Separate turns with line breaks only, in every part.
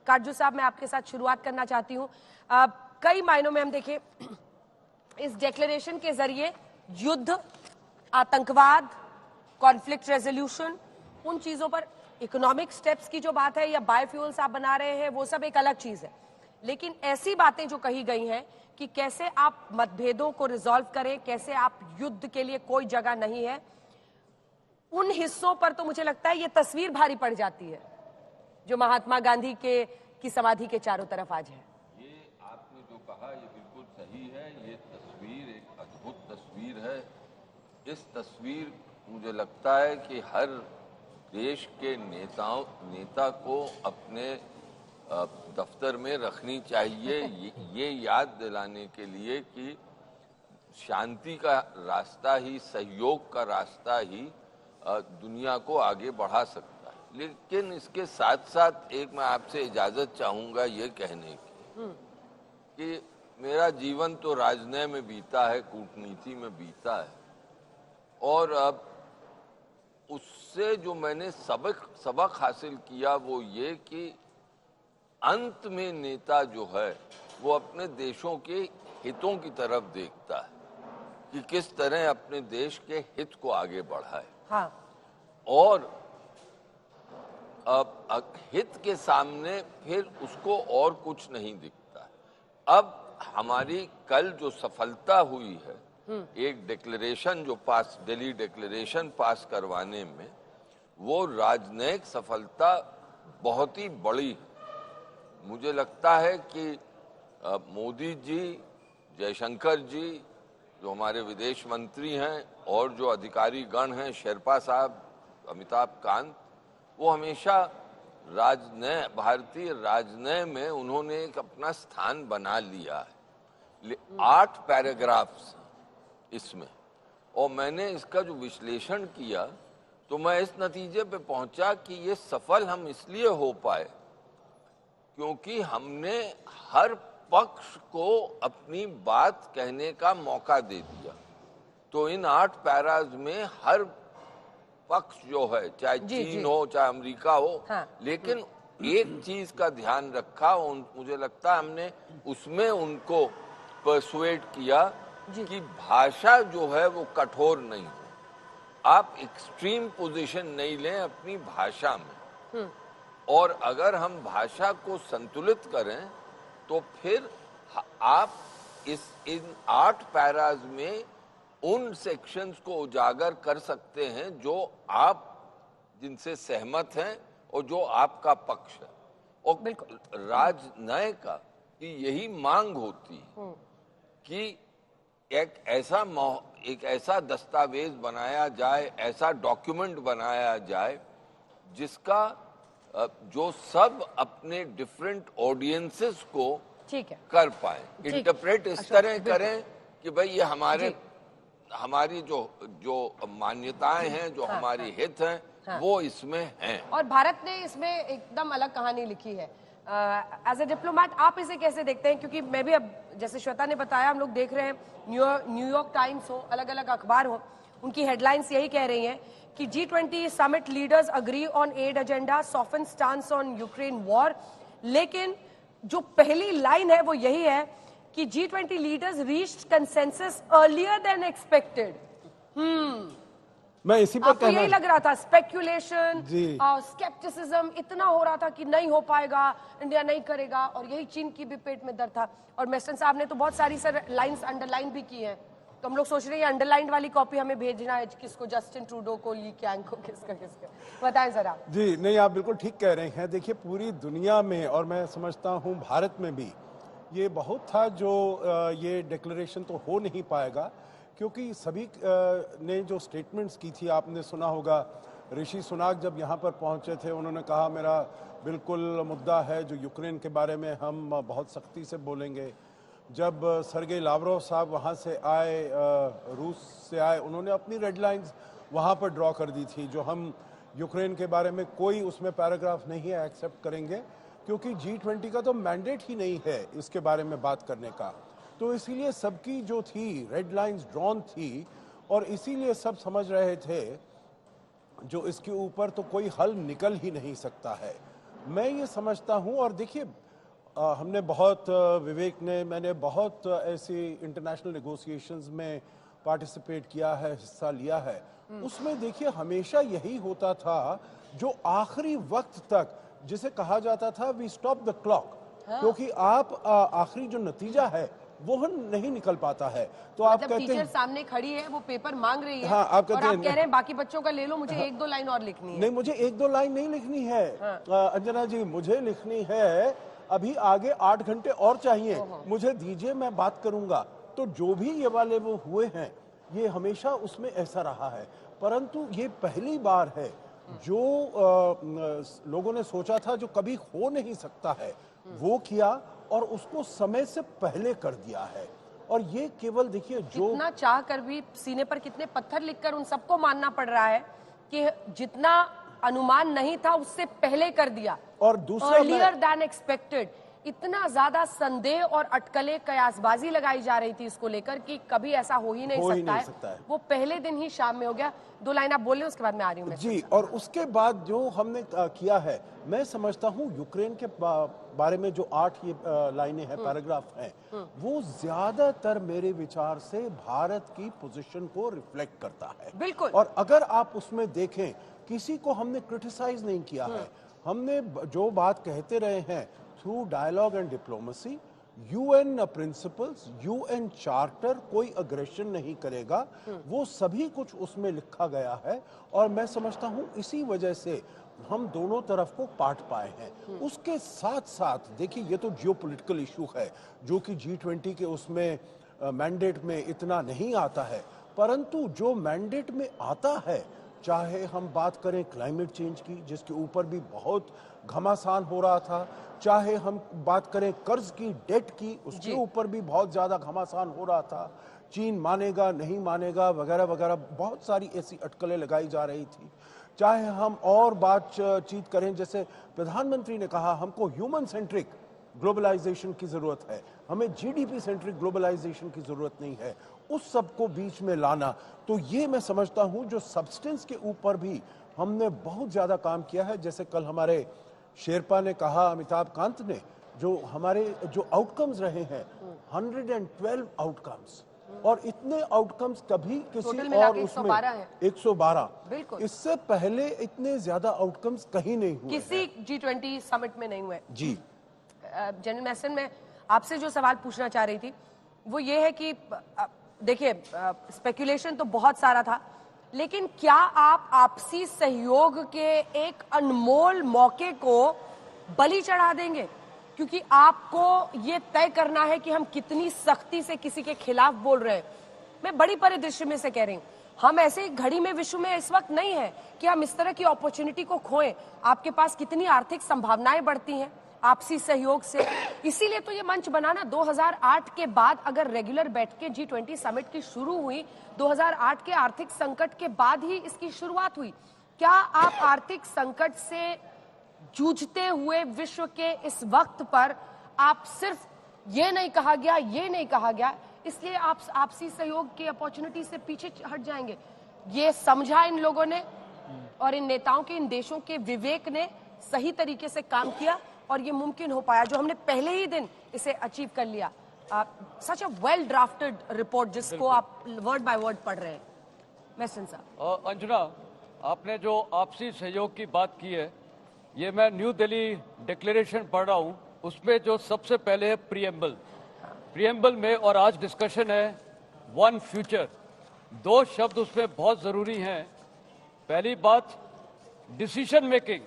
काटजू साहब, मैं आपके साथ शुरुआत करना चाहती हूँ। कई मायनों में हम देखें इस डिक्लेरेशन के जरिए युद्ध, आतंकवाद, कॉन्फ्लिक्ट रेजोल्यूशन, उन चीजों पर इकोनॉमिक स्टेप्स की जो बात है या बायोफ्यूल्स आप बना रहे हैं वो सब एक अलग चीज है, लेकिन ऐसी बातें जो कही गई हैं कि कैसे आप मतभेदों को रिजॉल्व करें, कैसे आप युद्ध के लिए कोई जगह नहीं है, उन हिस्सों पर तो मुझे लगता है ये तस्वीर भारी पड़ जाती है जो महात्मा गांधी की समाधि के चारों तरफ आज है।
ये आपने जो कहा ये बिल्कुल सही है। ये तस्वीर एक अद्भुत तस्वीर है। इस तस्वीर मुझे लगता है कि हर देश के नेता को अपने दफ्तर में रखनी चाहिए, ये याद दिलाने के लिए कि शांति का रास्ता ही, सहयोग का रास्ता ही दुनिया को आगे बढ़ा सकता है। लेकिन इसके साथ साथ एक मैं आपसे इजाजत चाहूंगा ये कहने की कि मेरा जीवन तो राजनय में बीता है, कूटनीति में बीता है, और अब उससे जो मैंने सबक हासिल किया वो ये कि अंत में नेता जो है वो अपने देशों के हितों की तरफ देखता है कि किस तरह अपने देश के हित को आगे बढ़ाए।
हाँ।
और अब हित के सामने फिर उसको और कुछ नहीं दिखता। अब हमारी कल जो सफलता हुई है, एक डिक्लेरेशन जो दिल्ली डिक्लेरेशन पास करवाने में, वो राजनयिक सफलता बहुत ही बड़ी है। मुझे लगता है कि मोदी जी, जयशंकर जी जो हमारे विदेश मंत्री हैं और जो अधिकारी गण हैं, शेरपा साहब, अमिताभ कांत, वो हमेशा भारतीय राजनय में उन्होंने एक अपना स्थान बना लिया है। 8 पैराग्राफ्स इसमें, और मैंने इसका जो विश्लेषण किया तो मैं इस नतीजे पे पहुंचा कि ये सफल हम इसलिए हो पाए क्योंकि हमने हर पक्ष को अपनी बात कहने का मौका दे दिया। तो इन 8 पैराज में हर पक्ष जो है, चाहे चीन हो चाहे अमेरिका हो, हाँ। लेकिन एक चीज का ध्यान रखा, मुझे लगता है हमने उसमें उनको परसुएट किया कि भाषा जो है वो कठोर नहीं हो, आप एक्सट्रीम पोजीशन नहीं लें अपनी भाषा में, और अगर हम भाषा को संतुलित करें तो फिर आप इन 8 पैराज में उन सेक्शंस को उजागर कर सकते हैं जो आप जिनसे सहमत हैं और जो आपका पक्ष है। और बिल्कुल राजनय का कि यही मांग होती है कि एक ऐसा दस्तावेज बनाया जाए, ऐसा डॉक्यूमेंट बनाया जाए जिसका जो सब अपने डिफरेंट ऑडियंसेस को कर पाए, इंटरप्रेट इस तरह करें कि भाई ये हमारी जो मान्यताएं हैं, जो हमारी हित हैं, वो इसमें हैं। और
भारत ने इसमें एकदम अलग कहानी लिखी है। एज ए डिप्लोमेट आप इसे कैसे देखते हैं? क्योंकि मैं भी अब, जैसे श्वेता ने बताया, हम लोग देख रहे हैं न्यूयॉर्क टाइम्स हो, अलग अलग अखबार हो, उनकी हेडलाइंस यही कह रही हैं कि G20 summit leaders agree on aid agenda, soften stance on Ukraine war. लेकिन जो पहली लाइन है वो यही है कि G20 leaders reached consensus earlier then expected.
मैं इसी पर
आपको यही लग रहा था? स्पेक्यूलेशन, स्केप्टिसिज्म इतना हो रहा था कि नहीं हो पाएगा, इंडिया नहीं करेगा, और यही चीन की भी पेट में दर्द था। और मेस्टन साहब ने तो बहुत सारी लाइंस अंडरलाइन भी की हैं, तो हम लोग सोच रहे हैं अंडरलाइन वाली कॉपी हमें भेजना है, किसको? जस्टिन ट्रूडो को, ली कैंग को, किसका? बताएं जरा।
जी नहीं, आप बिल्कुल ठीक कह रहे हैं। देखिए पूरी दुनिया में, और मैं समझता हूँ भारत में भी, ये बहुत था जो ये डिक्लेरेशन तो हो नहीं पाएगा क्योंकि सभी ने जो स्टेटमेंट्स की थी, आपने सुना होगा, ऋषि सुनाक जब यहाँ पर पहुँचे थे उन्होंने कहा मेरा बिल्कुल मुद्दा है जो यूक्रेन के बारे में हम बहुत सख्ती से बोलेंगे। जब सर्गेई लावरोव साहब वहाँ से आए, रूस से आए, उन्होंने अपनी रेड लाइंस वहाँ पर ड्रॉ कर दी थी जो हम यूक्रेन के बारे में कोई उसमें पैराग्राफ नहीं है एक्सेप्ट करेंगे क्योंकि G20 का तो मैंडेट ही नहीं है इसके बारे में बात करने का। तो इसीलिए सबकी जो थी रेड लाइंस ड्रॉन थी और इसीलिए सब समझ रहे थे जो इसके ऊपर तो कोई हल निकल ही नहीं सकता है। मैं ये समझता हूं, और देखिए हमने बहुत विवेक ने, मैंने बहुत ऐसी इंटरनेशनल नेगोशिएशंस में पार्टिसिपेट किया है, हिस्सा लिया है। उसमें देखिए हमेशा यही होता था, जो आखिरी वक्त तक जिसे कहा जाता था वी स्टॉप द क्लॉक, क्योंकि आप आखिरी जो नतीजा है वो नहीं निकल पाता है। तो आप कहते
टीचर
हैं,
सामने खड़ी है, वो पेपर मांग रही है,
हाँ, आप कहते
और आप
हैं,
कह रहे हैं बाकी बच्चों का ले लो, मुझे एक दो लाइन और लिखनी है।
नहीं, मुझे एक दो लाइन नहीं लिखनी है अंजना जी, मुझे लिखनी है अभी आगे 8 घंटे और चाहिए, मुझे दीजिए, मैं बात करूंगा। तो जो भी ये वाले वो हुए हैं, ये हमेशा उसमें ऐसा रहा है। परंतु ये पहली बार है जो लोगों ने सोचा था जो कभी हो नहीं सकता है वो किया, और उसको समय से पहले कर दिया है। और ये केवल देखिए, जो
जितना चाह कर भी सीने पर कितने पत्थर लिखकर उन सबको मानना पड़ रहा है कि जितना अनुमान नहीं था उससे पहले कर दिया,
और दूसरा
अर्लियर देन एक्सपेक्टेड। इतना ज्यादा संदेह और अटकलें, कयासबाजी लगाई जा रही थी इसको लेकर कि कभी ऐसा हो ही नहीं सकता है। वो पहले दिन ही शाम में हो गया। 2 लाइन आप बोल रहे, उसके बाद मैं आ रही हूँ
जी। और उसके बाद जो हमने किया है, मैं समझता हूँ यूक्रेन के बारे में जो 8 ये लाइनें हैं, पैराग्राफ हैं, वो ज्यादातर मेरे विचार से भारत की पोजीशन को रिफ्लेक्ट करता है।
बिल्कुल।
और अगर आप उसमें देखें, किसी को हमने क्रिटिसाइज नहीं किया है। हमने जो बात कहते रहे हैं, through dialogue and diplomacy, UN principles, UN charter, कोई अग्रेशन नहीं करेगा, वो सभी कुछ उसमें लिखा गया है। और मैं समझता हूं इसी वजह से हम दोनों तरफ को पाट पाए हैं। उसके साथ साथ देखिए, ये तो जियोपॉलिटिकल इशू है जो कि G20 के उसमें मैंडेट में इतना नहीं आता है, परंतु जो मैंडेट में आता है, चाहे हम बात करें क्लाइमेट चेंज की, जिसके ऊपर भी बहुत घमासान हो रहा था, चाहे हम बात करें कर्ज की, डेट की, उसके ऊपर भी बहुत ज्यादा घमासान हो रहा था, चीन मानेगा नहीं मानेगा वगैरह वगैरह, बहुत सारी ऐसी अटकलें लगाई जा रही थी। चाहे हम और बातचीत करें, जैसे प्रधानमंत्री ने कहा हमको ह्यूमन सेंट्रिक ग्लोबलाइजेशन की जरूरत है, हमें जीडीपी सेंट्रिक ग्लोबलाइजेशन की जरूरत नहीं है, उस सबको बीच में लाना। तो ये मैं समझता हूं जो सब्सटेंस के ऊपर भी हमने बहुत ज्यादा काम किया है। जैसे कल हमारे शेरपा ने कहा, अमिताभ कांत ने, जो हमारे जो आउटकम्स रहे हैं 112 आउटकम्स, और इतने आउटकम्स कभी किसी और उसमें 112,
बिल्कुल,
इससे पहले इतने ज्यादा आउटकम्स कहीं नहीं हुए,
किसी G20 समिट में नहीं हुए।
जी।
जनरल मैसन, में आपसे जो सवाल पूछना चाह रही थी वो ये है कि देखिए, स्पेकुलेशन तो बहुत सारा था, लेकिन क्या आप आपसी सहयोग के एक अनमोल मौके को बलि चढ़ा देंगे? क्योंकि आपको ये तय करना है कि हम कितनी सख्ती से किसी के खिलाफ बोल रहे हैं। मैं बड़ी परिदृश्य में से कह रही हूँ, हम ऐसे घड़ी में विश्व में इस वक्त नहीं है कि हम इस तरह की अपॉर्चुनिटी को खोएं। आपके पास कितनी आर्थिक संभावनाएं बढ़ती हैं आपसी सहयोग से। इसीलिए तो ये मंच बनाना 2008 के बाद, अगर रेगुलर बैठकें G20 समिट की शुरू हुई 2008 के आर्थिक संकट के बाद ही इसकी शुरुआत हुई। क्या आप आर्थिक संकट से जूझते हुए विश्व के इस वक्त पर, आप सिर्फ ये नहीं कहा गया इसलिए आप आपसी सहयोग की अपॉर्चुनिटी से पीछे हट जाएंगे? ये समझा इन लोगों ने, और इन नेताओं के, इन देशों के विवेक ने सही तरीके से काम किया, और ये मुमकिन हो पाया जो हमने पहले ही दिन इसे अचीव कर लिया। सच अ वेल ड्राफ्टेड रिपोर्ट जिसको आप वर्ड बाय वर्ड पढ़ रहे हैं। मैसन साहब।
अंजना, आपने जो आपसी सहयोग की बात की है, ये मैं न्यू दिल्ली डिक्लेरेशन पढ़ रहा हूँ, उसमें जो सबसे पहले है प्रियम्बल में, और आज डिस्कशन है वन फ्यूचर। 2 शब्द उसमें बहुत जरूरी हैं। पहली बात डिसीजन मेकिंग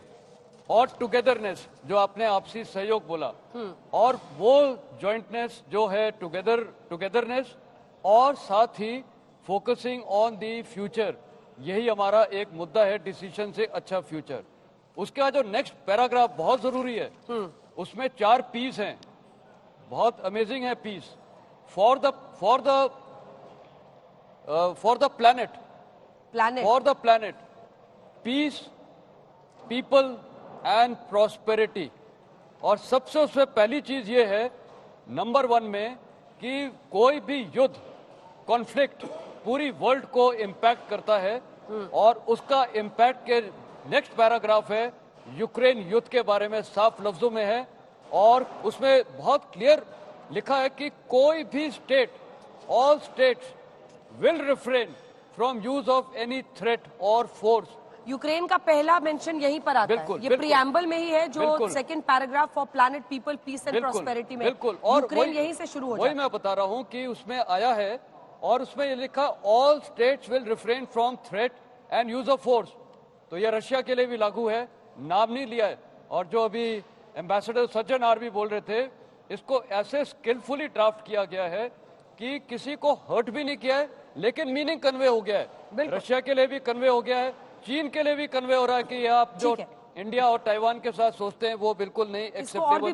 और टुगेदरनेस, जो आपने आपसी सहयोग बोला, और वो जॉइंटनेस जो है टुगेदरनेस, और साथ ही फोकसिंग ऑन दी फ्यूचर, यही हमारा एक मुद्दा है, डिसीजन से अच्छा फ्यूचर। उसके बाद जो नेक्स्ट पैराग्राफ बहुत जरूरी है, उसमें 4 पीस हैं, बहुत अमेजिंग है peace. For the planet, peace, people and prosperity. और सबसे उसमें पहली चीज ये है नंबर 1 में कि कोई भी युद्ध, कॉन्फ्लिक्ट पूरी वर्ल्ड को इम्पैक्ट करता है, और उसका इम्पैक्ट के नेक्स्ट पैराग्राफ है यूक्रेन युद्ध के बारे में साफ लफ्जों में है और उसमें बहुत क्लियर लिखा है कि कोई भी state, all states will refrain from use of any threat और फोर्स।
यूक्रेन का पहला मेंशन यहीं पर आता है, ये प्रियम्बल में ही है, जो second paragraph for planet people peace and prosperity में,
बिल्कुल, और
यूक्रेन यहीं से शुरू हो जाता है।
वही मैं बता रहा हूं कि उसमें आया है और उसमें ये लिखा all states will refrain from threat and use of force. तो ये रशिया के लिए भी लागू है, नाम नहीं लिया है। और जो अभी एम्बेसडर सज्जन आरबी बोल रहे थे, इसको ऐसे स्किलफुली ड्राफ्ट किया गया है कि किसी को हर्ट भी नहीं किया है, लेकिन मीनिंग कन्वे हो गया है। रशिया के लिए भी कन्वे हो गया है, चीन के लिए भी कन्वे हो रहा है कि आप जो इंडिया और ताइवान के साथ सोचते हैं वो बिल्कुल नहीं एक्सेप्टेबल।